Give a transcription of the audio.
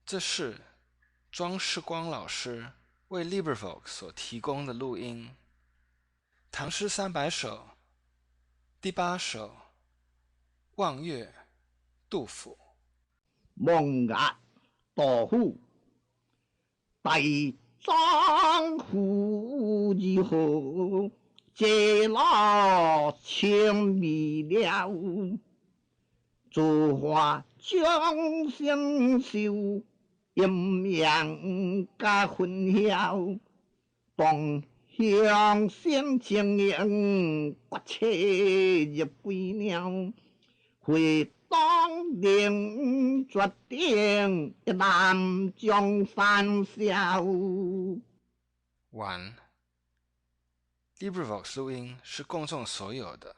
这是庄世光老师为 LibriVox 所提供的录音。唐诗300首第8首《望岳》，杜甫。望岳，杜甫。大丈夫如何，解劳千里了。竹花江相守，阴阳加分晓。东乡先情影，国切入归鸟。回当年决定，一览江山笑。完。LibriVox 录音是公众所有的，